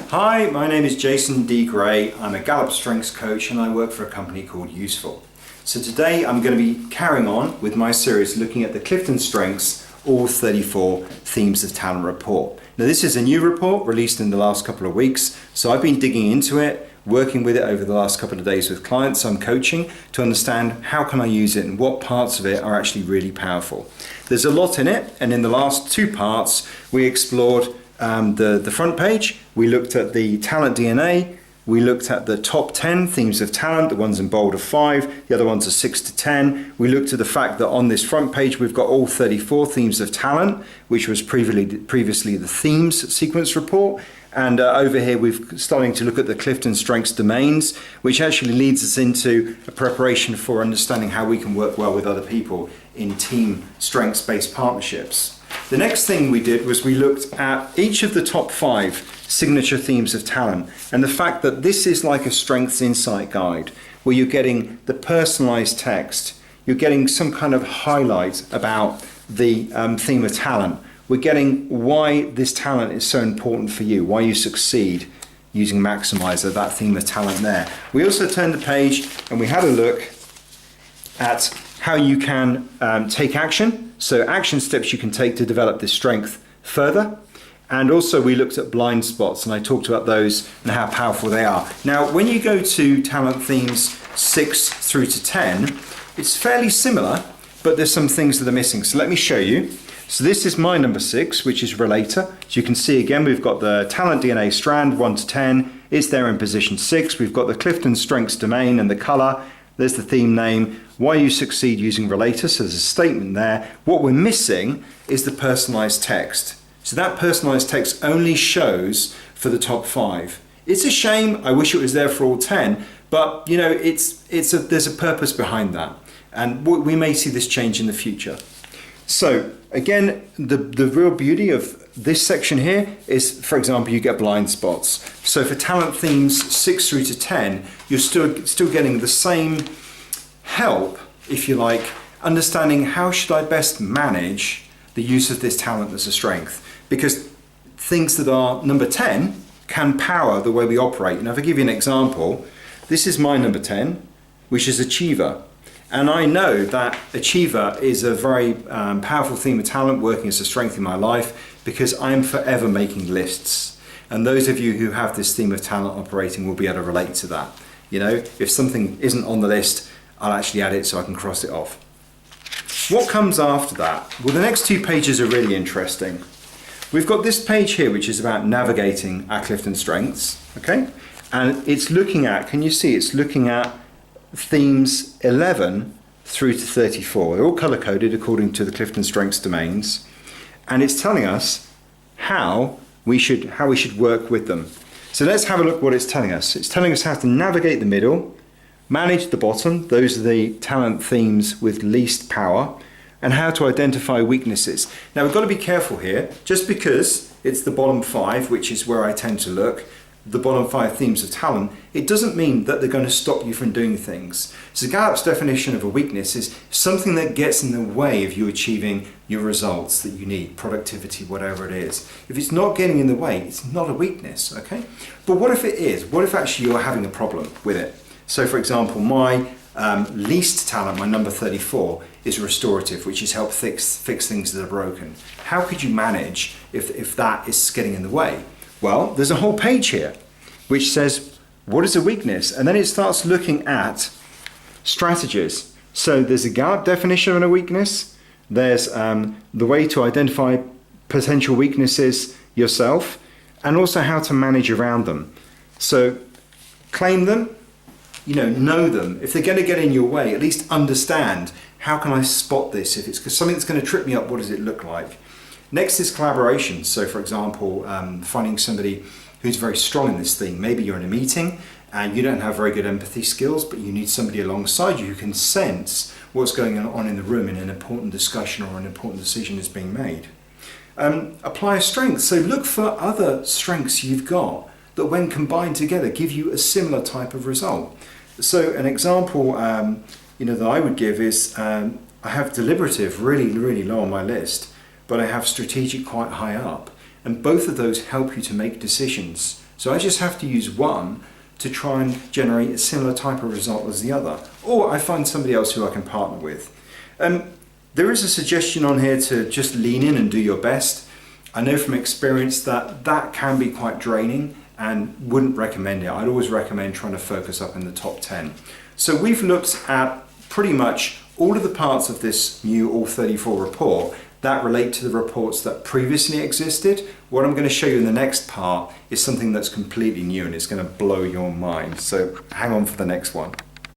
Hi, my name is Jason D. Gray. I'm a Gallup Strengths coach and I work for a company called Useful. So today I'm going to be carrying on with my series looking at the CliftonStrengths All 34 Themes of Talent report. Now this is a new report released in the last couple of weeks, so I've been digging into it, working with it over the last couple of days with clients I'm coaching to understand how can I use it and what parts of it are actually really powerful. There's a lot in it, and in the last two parts we explored the front page. We looked at the talent DNA, we looked at the top 10 themes of talent, the ones in bold are 5, the other ones are 6 to 10. We looked at the fact that on this front page we've got all 34 themes of talent, which was previously the themes sequence report. And over here we're starting to look at the CliftonStrengths domains, which actually leads us into a preparation for understanding how we can work well with other people in team strengths-based partnerships. The next thing we did was we looked at each of the top 5 signature themes of talent, and the fact that this is like a strengths insight guide where you're getting the personalized text, you're getting some kind of highlight about the theme of talent. We're getting why this talent is so important for you, why you succeed using Maximizer, that theme of talent there. We also turned the page and we had a look at how you can take action. So action steps you can take to develop this strength further. And also we looked at blind spots and I talked about those and how powerful they are. Now, when you go to talent themes 6 through to 10, it's fairly similar, but there's some things that are missing. So let me show you. So this is my number 6, which is relator. So you can see again, we've got the talent DNA strand 1 to 10. It's there in position 6. We've got the CliftonStrengths domain and the color. There's the theme name, why you succeed using relator. So there's a statement there. What we're missing is the personalized text. So that personalized text only shows for the top 5. It's a shame. I wish it was there for all 10, but you know, there's a purpose behind that. And we may see this change in the future. So again, the real beauty of this section here is, for example, you get blind spots. So for talent themes 6 through to 10, you're still getting the same help, if you like, understanding how should I best manage the use of this talent as a strength. Because things that are number 10 can power the way we operate. Now, if I give you an example, this is my number 10, which is achiever. And I know that achiever is a very powerful theme of talent working as a strength in my life because I'm forever making lists. And those of you who have this theme of talent operating will be able to relate to that. You know, if something isn't on the list, I'll actually add it so I can cross it off. What comes after that? Well, the next 2 pages are really interesting. We've got this page here, which is about navigating our CliftonStrengths, okay? And it's looking at, can you see, it's looking at themes 11 through to 34. They're all color-coded according to the CliftonStrengths domains. And it's telling us how we should work with them. So let's have a look what it's telling us. It's telling us how to navigate the middle, manage the bottom, those are the talent themes with least power, and how to identify weaknesses. Now we've got to be careful here. Just because it's the bottom 5, which is where I tend to look, the bottom 5 themes of talent, it doesn't mean that they're going to stop you from doing things. So Gallup's definition of a weakness is something that gets in the way of you achieving your results that you need, productivity, whatever it is. If it's not getting in the way, it's not a weakness, okay? But what if it is? What if actually you're having a problem with it? So for example, my least talent, my number 34, is restorative, which is help fix things that are broken. How could you manage if that is getting in the way? Well, there's a whole page here which says, what is a weakness? And then it starts looking at strategies. So there's a Gallup definition of a weakness. There's the way to identify potential weaknesses yourself, and also how to manage around them. So claim them, know them. If they're going to get in your way, at least understand, how can I spot this? If it's something that's going to trip me up, what does it look like? Next is collaboration. So for example, finding somebody who's very strong in this thing. Maybe you're in a meeting and you don't have very good empathy skills, but you need somebody alongside you who can sense what's going on in the room in an important discussion or an important decision is being made. Apply a strength. So look for other strengths you've got that when combined together give you a similar type of result. So an example that I would give is I have deliberative really, really low on my list, but I have strategic quite high up. And both of those help you to make decisions So I just have to use one to try and generate a similar type of result as the other. Or I find somebody else who I can partner with. There is a suggestion on here to just lean in and do your best. I know from experience that that can be quite draining and wouldn't recommend it. I'd always recommend trying to focus up in the top 10. So we've looked at pretty much all of the parts of this new All 34 report that relate to the reports that previously existed. What I'm going to show you in the next part is something that's completely new and it's going to blow your mind. So hang on for the next one.